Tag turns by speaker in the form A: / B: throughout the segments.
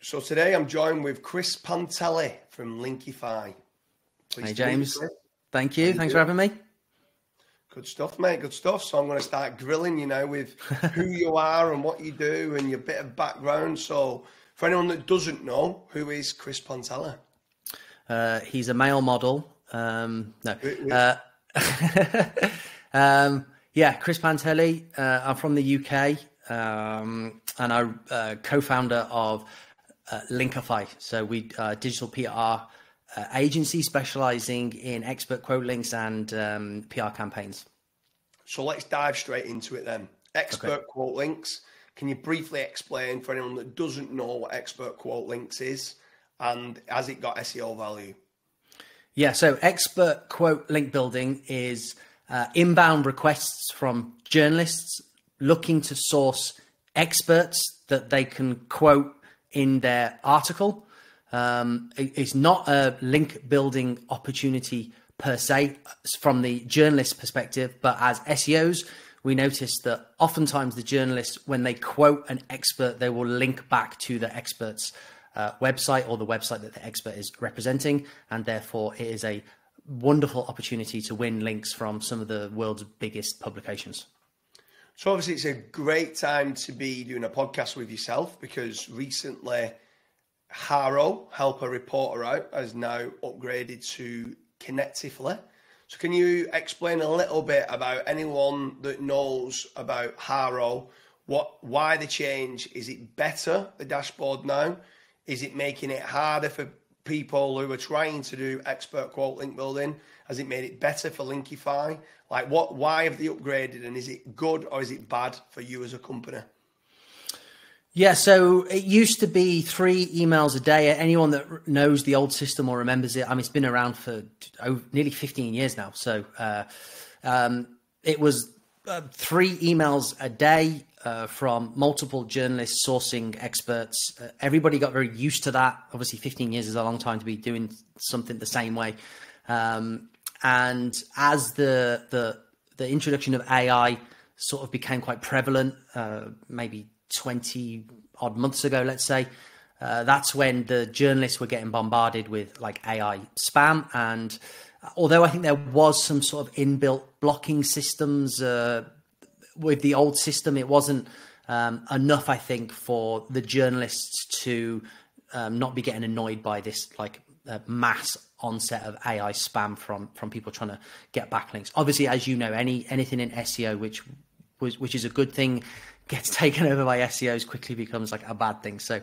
A: So today I'm joined with Chris Panteli from Linkifi.
B: Hey James, thank you. Thanks for having me.
A: Good stuff, mate. Good stuff. So I'm going to start grilling you now with who you are and what you do and your bit of background. So for anyone that doesn't know, who is Chris Panteli?
B: He's a male model. Yeah, Chris Panteli. I'm from the UK, and I'm co-founder of Linkifi. So we digital PR agency specializing in expert quote links and PR campaigns.
A: So let's dive straight into it then. Expert quote links. Can you briefly explain for anyone that doesn't know what expert quote links is and has it got SEO value?
B: Yeah, so expert quote link building is inbound requests from journalists looking to source experts that they can quote in their article. It's not a link building opportunity per se from the journalist perspective, but as SEOs, we notice that oftentimes the journalists, when they quote an expert, they will link back to the expert's website or the website that the expert is representing. And therefore it is a wonderful opportunity to win links from some of the world's biggest publications.
A: So obviously it's a great time to be doing a podcast with yourself because recently HARO, Help a Reporter Out, has now upgraded to Connectively. So can you explain a little bit about anyone that knows about HARO, why the change? Is it better, the dashboard now? Is it making it harder for people who are trying to do expert quote link building? Has it made it better for Linkifi? Like why have they upgraded, and is it good or is it bad for you as a company?
B: Yeah, so it used to be 3 emails a day. Anyone that knows the old system or remembers it, I mean, it's been around for nearly 15 years now. So it was 3 emails a day from multiple journalists sourcing experts. Everybody got very used to that. Obviously, 15 years is a long time to be doing something the same way. And as the introduction of AI sort of became quite prevalent, maybe 20 odd months ago, let's say, that's when the journalists were getting bombarded with like AI spam. And although I think there was some sort of inbuilt blocking systems with the old system, it wasn't enough, I think, for the journalists to not be getting annoyed by this like mass onset of AI spam from people trying to get backlinks. Obviously, as you know, anything in SEO which is a good thing gets taken over by SEOs quickly becomes like a bad thing. So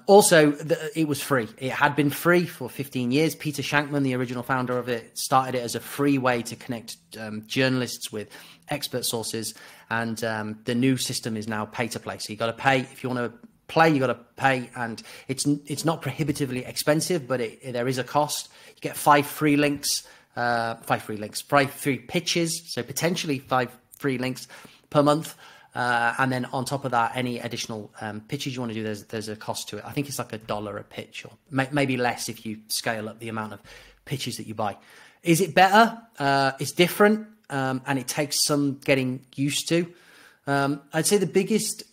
B: also it was free. It had been free for 15 years. Peter Shankman, the original founder of it, started it as a free way to connect journalists with expert sources. And the new system is now pay to play. So you got to pay. If you want to play, you got to pay. And it's not prohibitively expensive, but there is a cost. You get 5 free links, 5 free pitches. So potentially 5 free links per month. And then on top of that, any additional pitches you want to do, there's a cost to it. I think it's like $1 a pitch, or maybe less if you scale up the amount of pitches that you buy. Is it better? It's different, and it takes some getting used to. I'd say the biggest,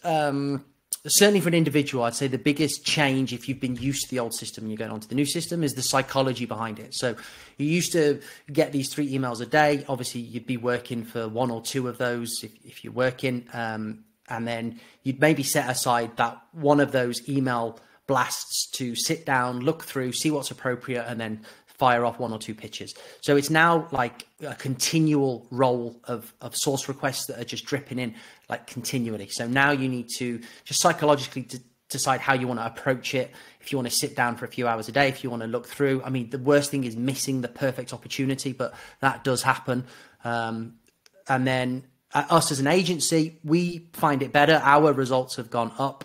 B: certainly for an individual, I'd say the biggest change, if you've been used to the old system and you're going on to the new system, is the psychology behind it. So you used to get these 3 emails a day. Obviously, you'd be working for 1 or 2 of those if you're working. And then you'd maybe set aside that one of those email blasts to sit down, look through, see what's appropriate, and then fire off 1 or 2 pitches. So it's now like a continual roll of source requests that are just dripping in like continually. So now you need to just psychologically decide how you want to approach it. If you want to sit down for a few hours a day, if you want to look through. I mean, the worst thing is missing the perfect opportunity, but that does happen. And then us as an agency, we find it better. Our results have gone up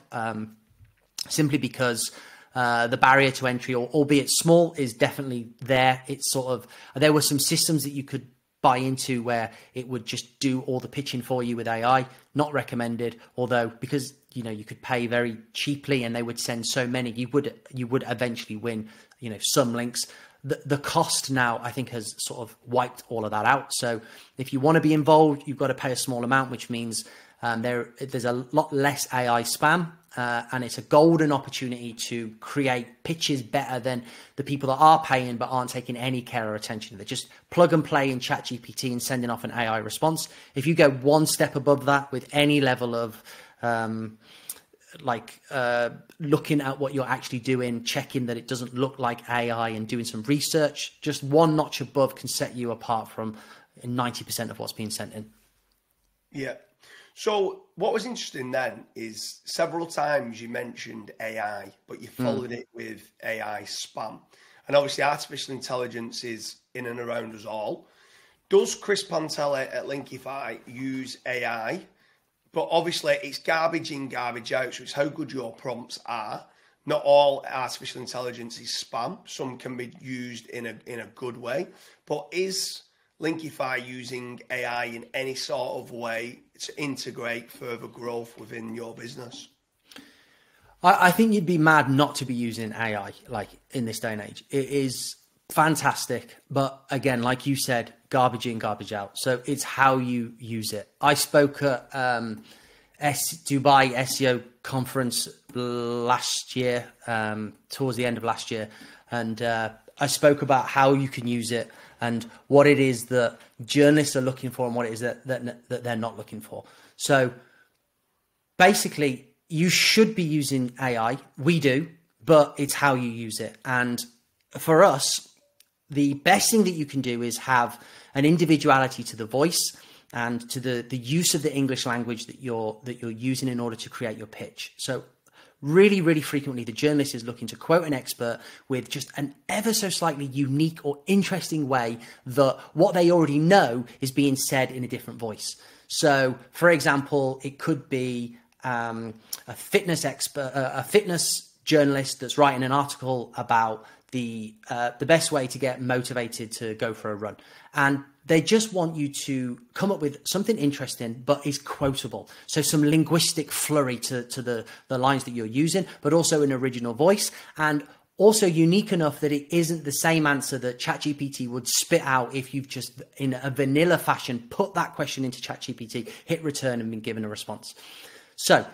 B: simply because the barrier to entry, albeit small, is definitely there. It's sort of, there were some systems that you could buy into where it would just do all the pitching for you with AI. Not recommended, although because you could pay very cheaply and they would send so many, you would eventually win some links. The cost now, I think, has sort of wiped all of that out. So if you want to be involved, you've got to pay a small amount, which means there's a lot less AI spam. and it's a golden opportunity to create pitches better than the people that are paying but aren't taking any care or attention. They just plug and play in ChatGPT and sending off an AI response. If you go one step above that with any level of looking at what you're actually doing, checking that it doesn't look like AI, and doing some research, just one notch above can set you apart from 90% of what's being sent in.
A: Yeah. So what was interesting then is several times you mentioned AI, but you followed it with AI spam. And obviously artificial intelligence is in and around us all. Does Chris Panteli at Linkifi use AI? But obviously it's garbage in, garbage out. So it's how good your prompts are. Not all artificial intelligence is spam. Some can be used in a good way. But is Linkifi using AI in any sort of way to integrate further growth within your business?
B: I think you'd be mad not to be using AI like in this day and age. It is fantastic, but again, like you said, garbage in, garbage out. So it's how you use it. I spoke at Dubai SEO conference last year, towards the end of last year, and I spoke about how you can use it and what it is that journalists are looking for and what it is that they're not looking for. So basically, you should be using AI. We do, but it's how you use it. And for us, the best thing that you can do is have an individuality to the voice and to the use of the English language that you're using in order to create your pitch. So really, really frequently, the journalist is looking to quote an expert with just an ever so slightly unique or interesting way that what they already know is being said in a different voice. So, for example, it could be a fitness expert, a fitness journalist that's writing an article about the best way to get motivated to go for a run. And they just want you to come up with something interesting, but is quotable. So some linguistic flurry to the lines that you're using, but also an original voice, and also unique enough that it isn't the same answer that ChatGPT would spit out if you've just, in a vanilla fashion, put that question into ChatGPT, hit return, and been given a response. So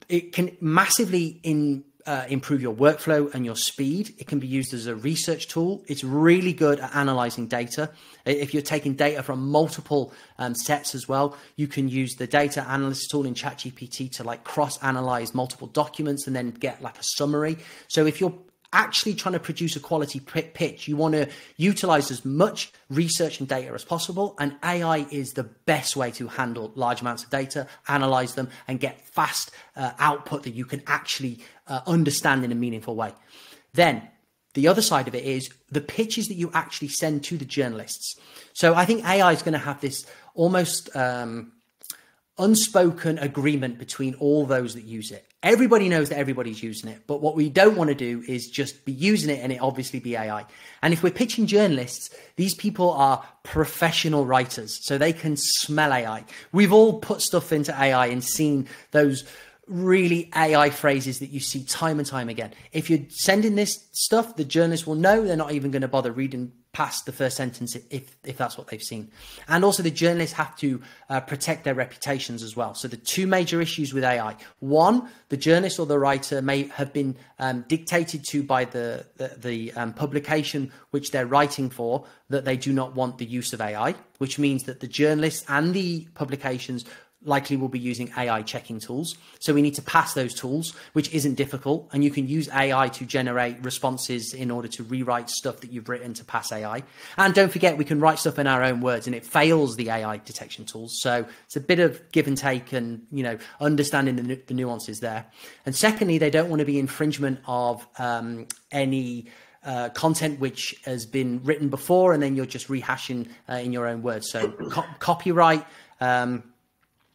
B: it can massively improve your workflow and your speed. It can be used as a research tool. It's really good at analyzing data. If you're taking data from multiple sets as well, you can use the data analyst tool in ChatGPT to like cross-analyze multiple documents and then get like a summary. So if you're actually trying to produce a quality pitch, you want to utilize as much research and data as possible. And AI is the best way to handle large amounts of data, analyze them, and get fast output that you can actually understand in a meaningful way. Then the other side of it is the pitches that you actually send to the journalists. So I think AI is going to have this almost unspoken agreement between all those that use it. Everybody knows that everybody's using it, but what we don't want to do is just be using it and it obviously be AI. And if we're pitching journalists, these people are professional writers, so they can smell AI. We've all put stuff into AI and seen those really AI phrases that you see time and time again. If you're sending this stuff, the journalists will know. They're not even going to bother reading past the first sentence if that's what they've seen. And also the journalists have to protect their reputations as well. So the two major issues with AI: one, the journalist or the writer may have been dictated to by the publication which they're writing for, that they do not want the use of AI, which means that the journalists and the publications likely will be using AI checking tools. So we need to pass those tools, which isn't difficult. And you can use AI to generate responses in order to rewrite stuff that you've written to pass AI. And don't forget, we can write stuff in our own words and it fails the AI detection tools. So it's a bit of give and take and, understanding the nuances there. And secondly, they don't want to be infringement of any content which has been written before, and then you're just rehashing in your own words. So copyright,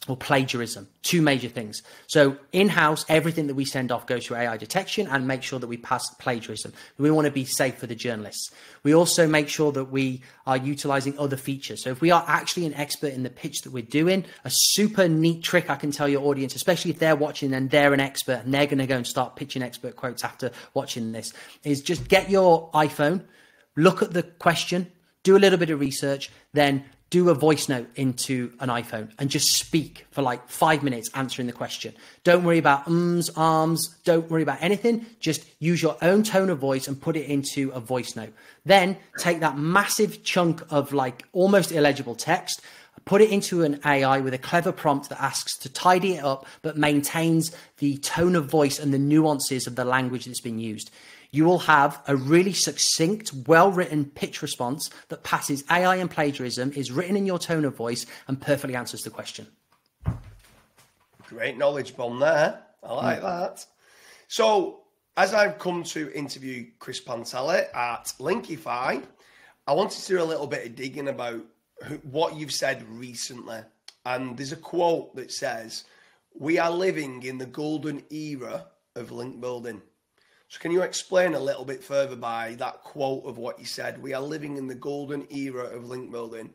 B: or plagiarism, two major things. So in-house, everything that we send off goes through AI detection and make sure that we pass plagiarism. We want to be safe for the journalists. We also make sure that we are utilizing other features. So if we are actually an expert in the pitch that we're doing, a super neat trick I can tell your audience, especially if they're watching and they're an expert and they're going to go and start pitching expert quotes after watching this, is just get your iPhone, look at the question, do a little bit of research, then do a voice note into an iPhone and just speak for like 5 minutes answering the question. Don't worry about arms, don't worry about anything. Just use your own tone of voice and put it into a voice note. Then take that massive chunk of like almost illegible text, put it into an AI with a clever prompt that asks to tidy it up, but maintains the tone of voice and the nuances of the language that's been used. You will have a really succinct, well-written pitch response that passes AI and plagiarism, is written in your tone of voice, and perfectly answers the question.
A: Great knowledge bomb there. I like that. So, as I've come to interview Chris Panteli at Linkifi, I wanted to do a little bit of digging about what you've said recently. And there's a quote that says, "We are living in the golden era of link building." So can you explain a little bit further by that quote of what you said? We are living in the golden era of link building.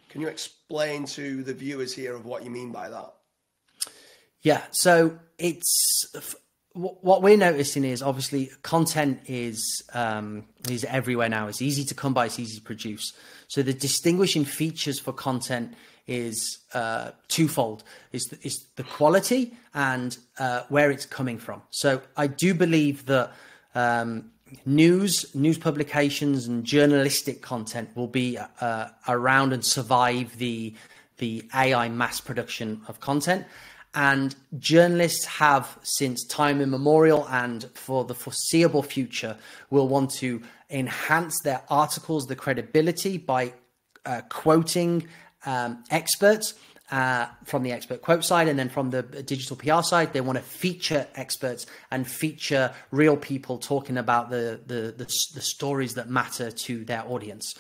A: Can you explain to the viewers here of what you mean by that?
B: Yeah, so it's what we're noticing is obviously content is everywhere now. It's easy to come by, it's easy to produce. So the distinguishing features for content is twofold. It's the quality and where it's coming from. So I do believe that news publications and journalistic content will be around and survive the AI mass production of content. And journalists have, since time immemorial and for the foreseeable future, will want to enhance their articles, the credibility by quoting experts from the expert quote side, and then from the digital PR side, they want to feature experts and feature real people talking about the stories that matter to their audience.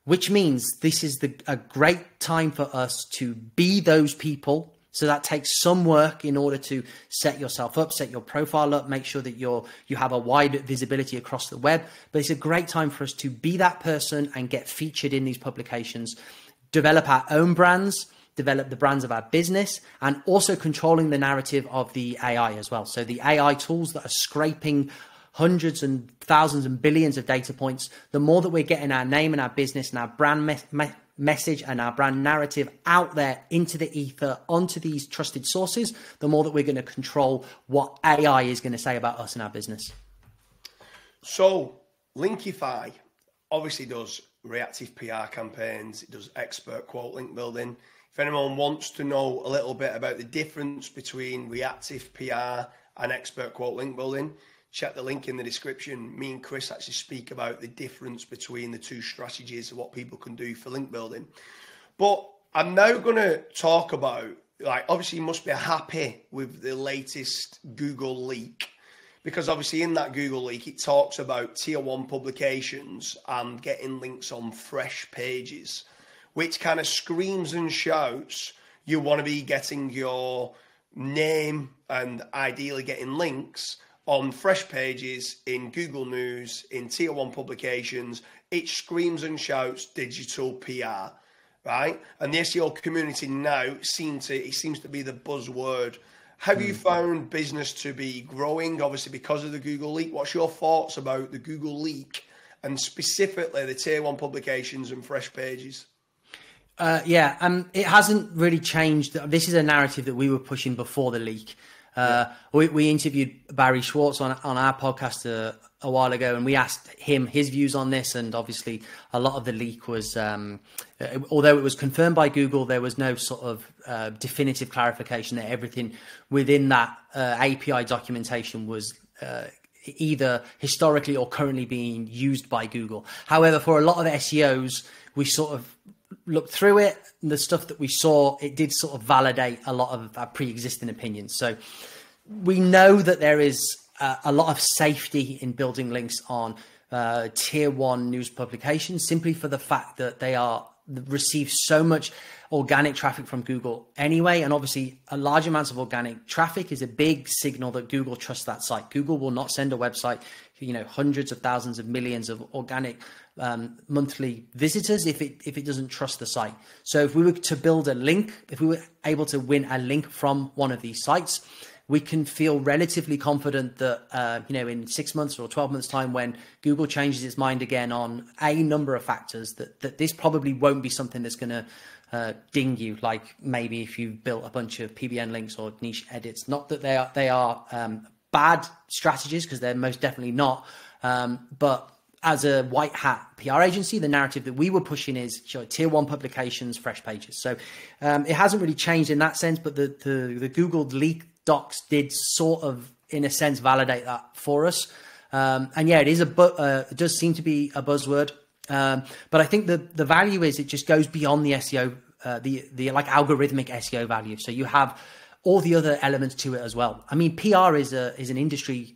B: Which means this is a great time for us to be those people. So that takes some work in order to set yourself up, set your profile up, make sure that you have a wide visibility across the web. But it's a great time for us to be that person and get featured in these publications, develop our own brands, develop the brands of our business, and also controlling the narrative of the AI as well. So the AI tools that are scraping hundreds and thousands and billions of data points, the more that we're getting our name and our business and our brand message and our brand narrative out there into the ether, onto these trusted sources, the more that we're going to control what AI is going to say about us and our business.
A: So Linkifi obviously does reactive PR campaigns, it does expert quote link building. If anyone wants to know a little bit about the difference between reactive PR and expert quote link building, check the link in the description. Me and Chris actually speak about the difference between the two strategies of what people can do for link building. But I'm now going to talk about, like, obviously you must be happy with the latest Google leak, because obviously in that Google leak, it talks about tier 1 publications and getting links on fresh pages, which kind of screams and shouts you want to be getting your name and ideally getting links on fresh pages in Google News, in tier 1 publications. It screams and shouts digital PR, right? And the SEO community now seems to be the buzzword. Have you found business to be growing, obviously because of the Google leak? What's your thoughts about the Google leak and specifically the tier 1 publications and fresh pages?
B: It hasn't really changed. This is a narrative that we were pushing before the leak. We interviewed Barry Schwartz on our podcast a while ago, and we asked him his views on this. And obviously, a lot of the leak was, although it was confirmed by Google, there was no sort of definitive clarification that everything within that API documentation was either historically or currently being used by Google. However, for a lot of SEOs, we sort of looked through it, and the stuff that we saw, it did sort of validate a lot of our pre-existing opinions. So we know that there is a lot of safety in building links on tier 1 news publications, simply for the fact that they receive so much organic traffic from Google anyway. And obviously a large amounts of organic traffic is a big signal that Google trusts that site. Google will not send a website, hundreds of thousands of millions of organic monthly visitors if it doesn't trust the site. So if we were to build a link, if we were able to win a link from one of these sites, we can feel relatively confident that, in 6 months or 12 months time, when Google changes its mind again on a number of factors, that this probably won't be something that's going to ding you, like maybe if you built a bunch of PBN links or niche edits. Not that they are bad strategies, because they're most definitely not. But as a white hat PR agency, the narrative that we were pushing is tier 1 publications, fresh pages. So it hasn't really changed in that sense, but the Google leak docs did sort of, in a sense, validate that for us. And yeah, it does seem to be a buzzword. But I think the value is it just goes beyond the SEO, the like algorithmic SEO value. So you have all the other elements to it as well. I mean, PR is an industry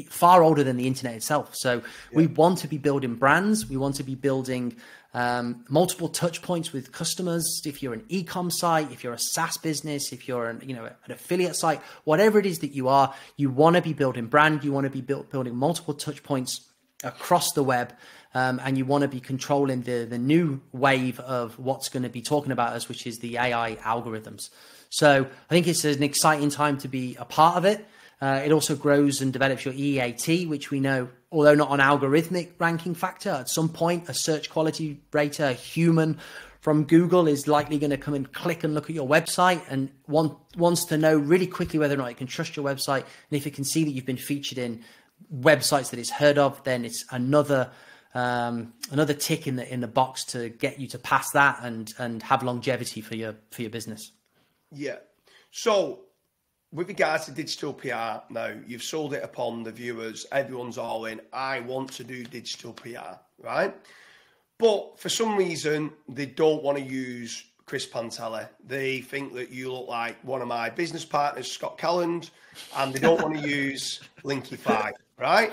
B: far older than the internet itself. So we want to be building brands. We want to be building multiple touch points with customers. If you're an e-com site, if you're a SaaS business, if you're an affiliate site, whatever it is that you are, you want to be building brand. You want to be building multiple touch points across the web. And you want to be controlling the new wave of what's going to be talking about us, which is the AI algorithms. So I think it's an exciting time to be a part of it. It also grows and develops your EAT, which we know, although not an algorithmic ranking factor, at some point a search quality rater, a human from Google, is likely going to come and click and look at your website and wants to know really quickly whether or not it can trust your website. And if it can see that you've been featured in websites that it's heard of, then it's another tick in the box to get you to pass that and have longevity for your business.
A: Yeah. So with regards to digital PR, now you've sold it upon the viewers. Everyone's all in. I want to do digital PR, right? But for some reason, they don't want to use Chris Panteli. They think that you look like one of my business partners, Scott Calland, and they don't want to use Linkifi, right?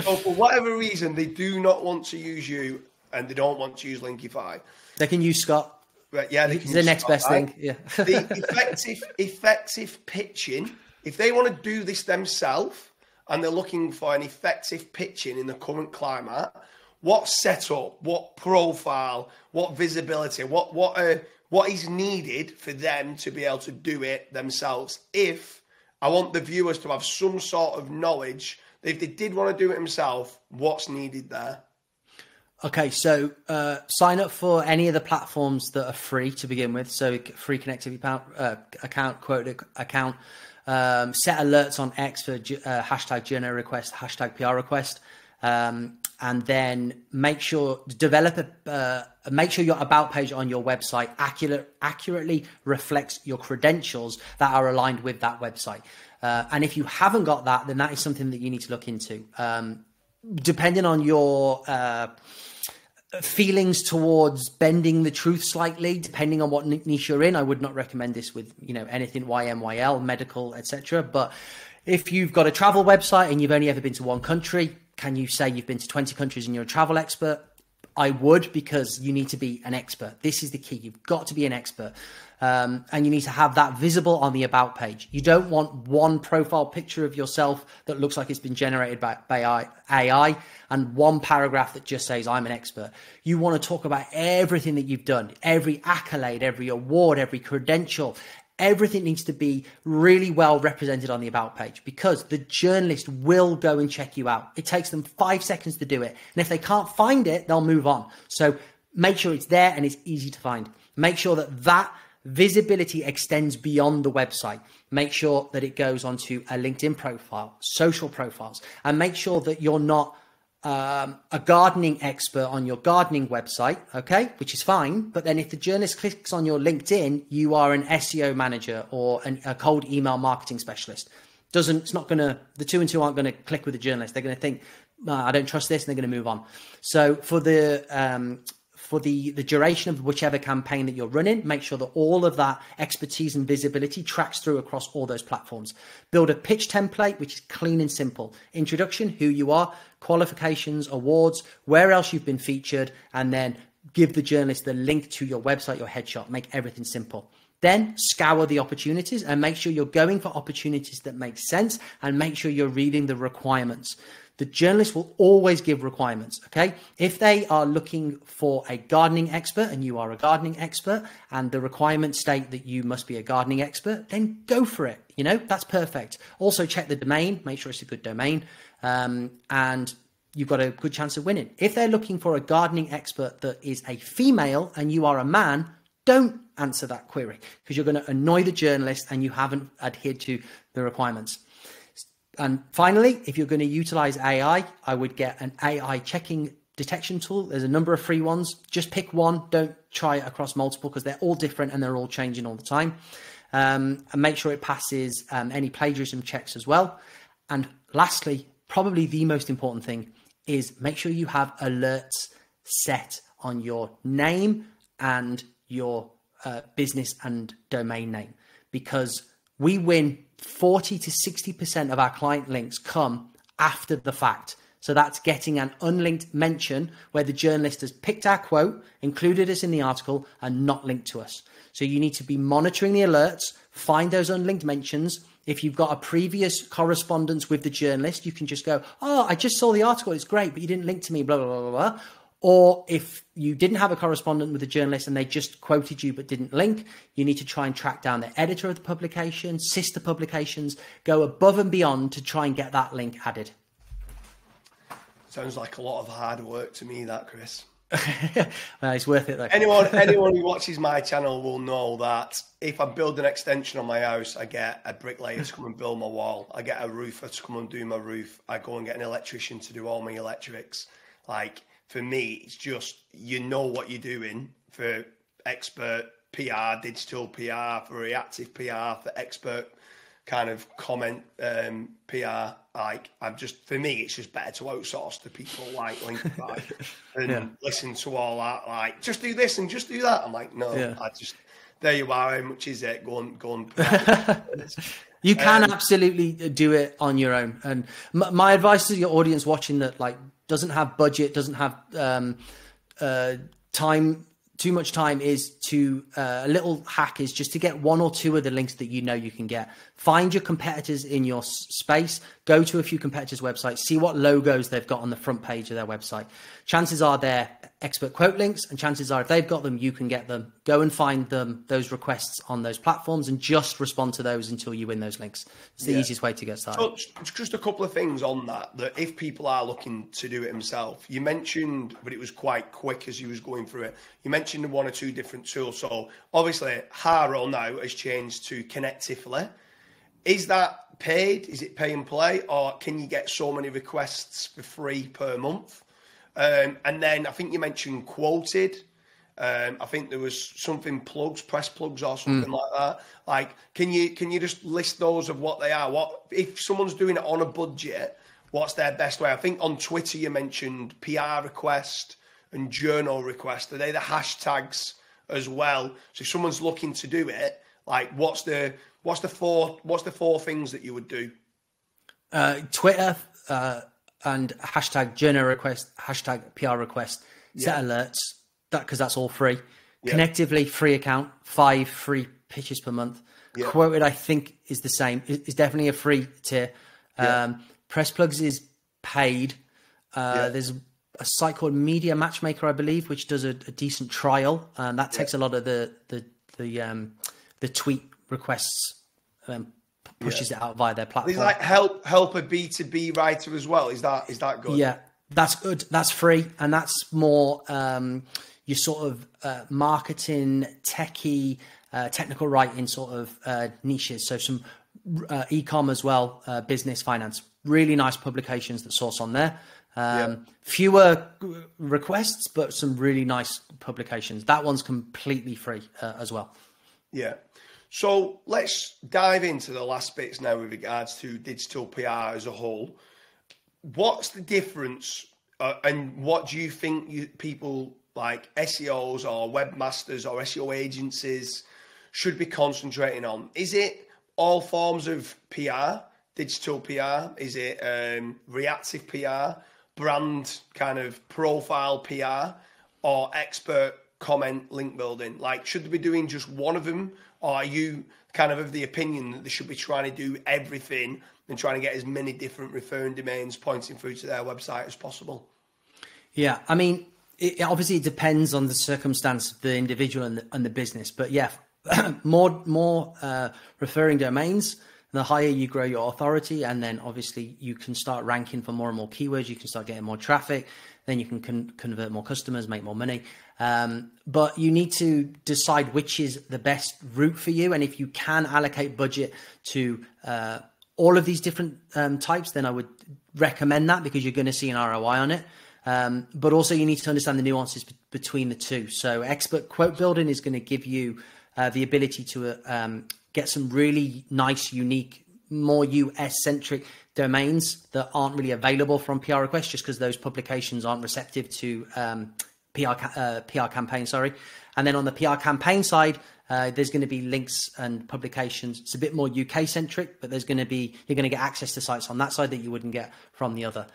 A: So for whatever reason, they do not want to use you, and they don't want to use Linkifi.
B: They can use Scott.
A: Right, yeah,
B: it's the next best thing. Yeah.
A: The effective pitching, if they want to do this themselves and they're looking for an effective pitching in the current climate, what setup, what profile, what visibility, what is needed for them to be able to do it themselves? If I want the viewers to have some sort of knowledge, if they did want to do it themselves, what's needed there?
B: Okay, so sign up for any of the platforms that are free to begin with. So free Connectively account, quote account, set alerts on X for hashtag journo request, hashtag PR request, and then make sure your about page on your website accurately reflects your credentials that are aligned with that website. And if you haven't got that, then that is something that you need to look into. Depending on your feelings towards bending the truth slightly, depending on what niche you're in, I would not recommend this with anything YMYL, medical, etc. But if you've got a travel website and you've only ever been to one country, can you say you've been to 20 countries and you're a travel expert? I would, because you need to be an expert. This is the key. You've got to be an expert. And you need to have that visible on the about page. You don't want one profile picture of yourself that looks like it's been generated by AI and one paragraph that just says, I'm an expert. You want to talk about everything that you've done, every accolade, every award, every credential. Everything needs to be really well represented on the about page, because the journalist will go and check you out. It takes them 5 seconds to do it. And if they can't find it, they'll move on. So make sure it's there and it's easy to find. Make sure that visibility extends beyond the website. Make sure that it goes onto a LinkedIn profile, social profiles, and make sure that you're not a gardening expert on your gardening website, okay, which is fine. But then if the journalist clicks on your LinkedIn, you are an SEO manager or a cold email marketing specialist. It's not going to, the two and two aren't going to click with the journalist. They're going to think, I don't trust this, and they're going to move on. So for the duration of whichever campaign that you're running, make sure that all of that expertise and visibility tracks through across all those platforms. Build a pitch template, which is clean and simple. Introduction, who you are, qualifications, awards, where else you've been featured, and then give the journalist the link to your website, your headshot. Make everything simple. Then scour the opportunities and make sure you're going for opportunities that make sense, and make sure you're reading the requirements. the journalist will always give requirements, okay? If they are looking for a gardening expert and you are a gardening expert and the requirements state that you must be a gardening expert, then go for it. You know, that's perfect. Also check the domain, make sure it's a good domain, and you've got a good chance of winning. If they're looking for a gardening expert that is a female and you are a man, don't answer that query because you're going to annoy the journalist and you haven't adhered to the requirements. And finally, if you're going to utilize AI, I would get an AI checking detection tool. There's a number of free ones. Just pick one. Don't try it across multiple because they're all different and they're all changing all the time. And make sure it passes any plagiarism checks as well. And lastly, probably the most important thing is make sure you have alerts set on your name and your business and domain name, because we win 40 to 60% of our client links come after the fact. So that's getting an unlinked mention where the journalist has picked our quote, included us in the article, and not linked to us. So you need to be monitoring the alerts, find those unlinked mentions. If you've got a previous correspondence with the journalist, you can just go, oh, I just saw the article, it's great, but you didn't link to me, blah, blah, blah, blah, blah. Or if you didn't have a correspondent with the journalist and they just quoted you but didn't link, you need to try and track down the editor of the publication, sister publications, go above and beyond to try and get that link added.
A: Sounds like a lot of hard work to me, that, Chris.
B: Well, it's worth it though.
A: Anyone who watches my channel will know that if I build an extension on my house, I get a bricklayer to come and build my wall. I get a roofer to come and do my roof. I go and get an electrician to do all my electrics. Like, for me, it's just, you know what you're doing for expert PR, digital PR, for reactive PR, for expert kind of comment PR. Like, for me, it's just better to outsource to people like Linkifi and listen to all that. Like, just do this and just do that. I'm like, no, there you are. How much is it? Go on.
B: You can absolutely do it on your own. And my advice to your audience watching that, like, doesn't have budget, doesn't have time, too much time, is to a little hack is just to get one or two of the links that you know you can get. Find your competitors in your space, go to a few competitors' websites, see what logos they've got on the front page of their website. Chances are they're expert quote links, and chances are if they've got them, you can get them. Go and find them, those requests on those platforms, and just respond to those until you win those links. It's the easiest way to get started.
A: So just a couple of things on that if people are looking to do it themselves, you mentioned, but it was quite quick as you was going through it, you mentioned one or two different tools. So obviously HARO now has changed to Connectively. Is that paid? Is it pay and play? Or can you get so many requests for free per month? And then I think you mentioned quoted. I think there was something plugs, press plugs or something like that. Like, can you just list those of what they are? What if someone's doing it on a budget, what's their best way? I think on Twitter you mentioned PR request and journal request. Are they the hashtags as well? So if someone's looking to do it, like what's the four things that you would do?
B: Twitter and hashtag journal request, hashtag PR request, set alerts, because that's all free. Connectively, free account, 5 free pitches per month. Quoted, I think, is the same. It's definitely a free tier. Press plugs is paid. There's a site called Media Matchmaker, I believe, which does a decent trial, and that takes a lot of the tweet requests, pushes it out via their platform.
A: It's like help a B2B writer as well. Is that good?
B: Yeah, that's good. That's free, and that's more your sort of marketing, techie, technical writing sort of niches. So some e-com as well, business, finance. Really nice publications that source on there. Fewer requests, but some really nice publications. That one's completely free as well. Yeah.
A: So let's dive into the last bits now with regards to digital PR as a whole. What's the difference and what do you think people like SEOs or webmasters or SEO agencies should be concentrating on? Is it all forms of PR, digital PR? Is it reactive PR, brand kind of profile PR, or expert comment, link building? Like, should they be doing just one of them? Or are you kind of the opinion that they should be trying to do everything and trying to get as many different referring domains pointing through to their website as possible?
B: Yeah, I mean, obviously it depends on the circumstance of the individual and the business. But yeah, more referring domains, the higher you grow your authority, and then obviously you can start ranking for more and more keywords. You can start getting more traffic. Then you can convert more customers, make more money. But you need to decide which is the best route for you. And if you can allocate budget to all of these different types, then I would recommend that, because you're going to see an ROI on it. But also you need to understand the nuances between the two. So expert quote building is going to give you the ability to get some really nice, unique, more US-centric domains that aren't really available from PR requests, just because those publications aren't receptive to PR campaign, sorry. And then on the PR campaign side, there's going to be links and publications. It's a bit more UK-centric, but you're going to get access to sites on that side that you wouldn't get from the other.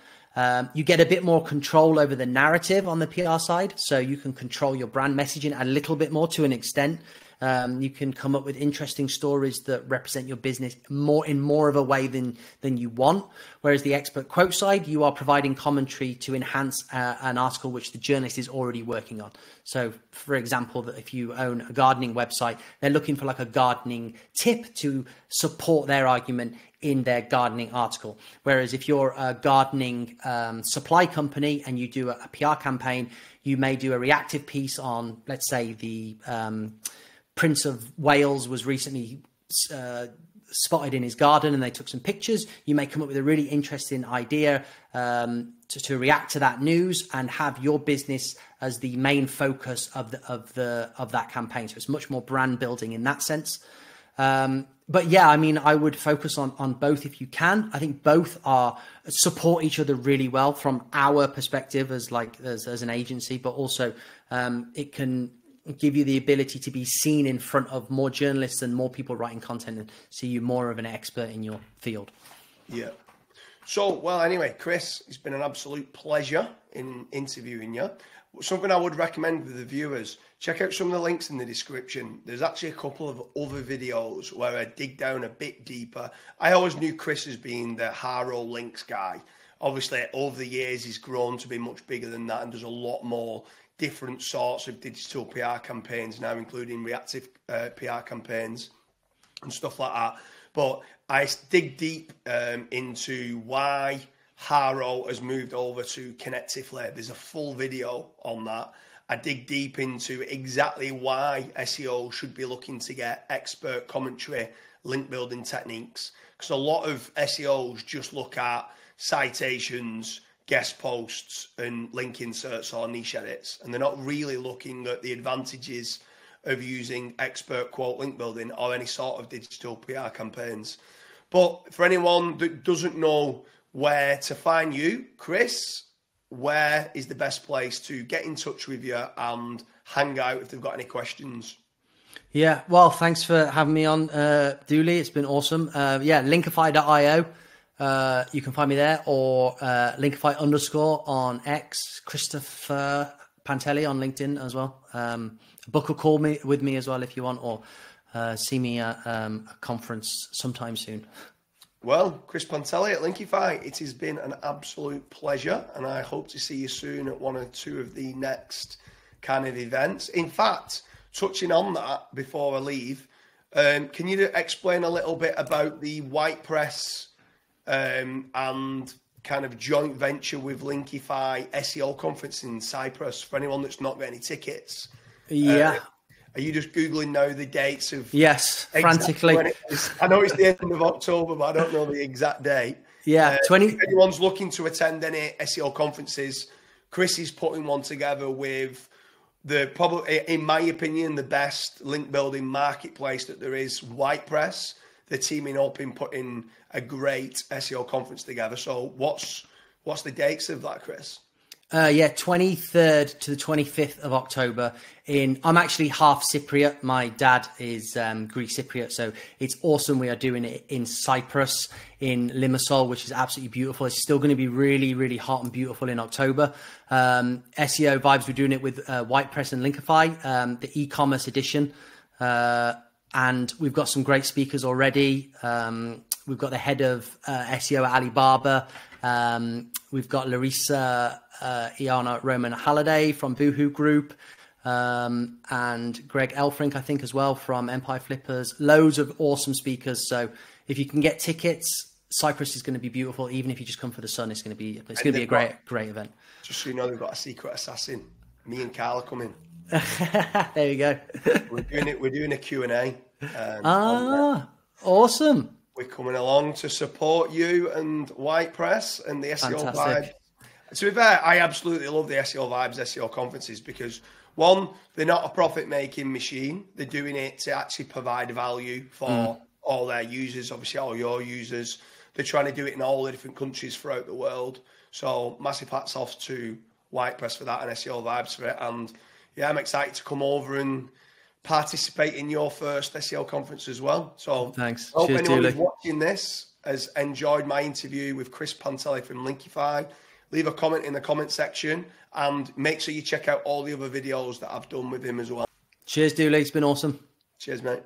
B: You get a bit more control over the narrative on the PR side, so you can control your brand messaging a little bit more to an extent. You can come up with interesting stories that represent your business in more of a way than you want. Whereas the expert quote side, you are providing commentary to enhance an article which the journalist is already working on. So, for example, that if you own a gardening website, they're looking for like a gardening tip to support their argument in their gardening article. Whereas if you're a gardening supply company and you do a PR campaign, you may do a reactive piece on, let's say, the Prince of Wales was recently spotted in his garden and they took some pictures. You may come up with a really interesting idea to react to that news and have your business as the main focus of that campaign. So it's much more brand building in that sense. But yeah, I mean, I would focus on both if you can. I think both support each other really well from our perspective as an agency, but also it can give you the ability to be seen in front of more journalists and more people writing content and see you more of an expert in your field.
A: Yeah. So, well, anyway, Chris, it's been an absolute pleasure in interviewing you. Something I would recommend with the viewers, check out some of the links in the description. There's actually a couple of other videos where I dig down a bit deeper. I always knew Chris as being the HARO links guy. Obviously, over the years, he's grown to be much bigger than that and does a lot more different sorts of digital PR campaigns now, including reactive PR campaigns and stuff like that. But I dig deep into why HARO has moved over to Connectively. There's a full video on that. I dig deep into exactly why SEO should be looking to get expert commentary, link building techniques. Because a lot of SEOs just look at citations, guest posts and link inserts or niche edits, and they're not really looking at the advantages of using expert quote link building or any sort of digital PR campaigns. But for anyone that doesn't know where to find you, Chris, where is the best place to get in touch with you and hang out if they've got any questions?
B: Yeah, well, thanks for having me on, Dooley. It's been awesome. Linkifi.io. You can find me there, or Linkifi_ on X, Christopher Panteli on LinkedIn as well. Book a call with me as well if you want, or see me at a conference sometime soon.
A: Well, Chris Panteli at Linkifi, it has been an absolute pleasure, and I hope to see you soon at one or two of the next kind of events. In fact, touching on that before I leave, can you explain a little bit about the White Press and kind of joint venture with Linkifi SEO conference in Cyprus for anyone that's not got any tickets?
B: Yeah.
A: Are you just Googling now the dates of...
B: Yes, frantically.
A: I know it's the end of October, but I don't know the exact date.
B: Yeah,
A: If anyone's looking to attend any SEO conferences, Chris is putting one together with probably, in my opinion, the best link building marketplace that there is, White Press. They're teaming up in putting a great SEO conference together. So what's the dates of that, Chris?
B: Yeah, 23rd to the 25th of October. I'm actually half Cypriot. My dad is Greek Cypriot, so it's awesome. We are doing it in Cyprus, in Limassol, which is absolutely beautiful. It's still going to be really, really hot and beautiful in October. SEO vibes. We're doing it with Whitepress and Linkifi, the e-commerce edition, and we've got some great speakers already. We've got the head of SEO at Alibaba. We've got Larissa Iana Roman Halliday from Boohoo Group, and Greg Elfrink, I think, as well, from Empire Flippers. Loads of awesome speakers. So if you can get tickets, Cyprus is going to be beautiful. Even if you just come for the sun, it's going to be a great event. Just
A: so you know, they've got a secret assassin. Me and Carl are coming.
B: There you go.
A: We're doing a Q&A.
B: Awesome.
A: We're coming along to support you and Whitepress and the SEO Vibes. To be fair, I absolutely love the SEO Vibes, SEO conferences, because one, they're not a profit-making machine. They're doing it to actually provide value for all their users, obviously all your users. They're trying to do it in all the different countries throughout the world. So massive hats off to Whitepress for that and SEO Vibes for it. And yeah, I'm excited to come over and participate in your first SEO conference as well. So
B: thanks.
A: I hope
B: Cheers,
A: anyone
B: Dooley.
A: who's watching this has enjoyed my interview with Chris Panteli from Linkifi. Leave a comment in the comment section and make sure you check out all the other videos that I've done with him as well.
B: Cheers, Dooley. It's been awesome.
A: Cheers, mate.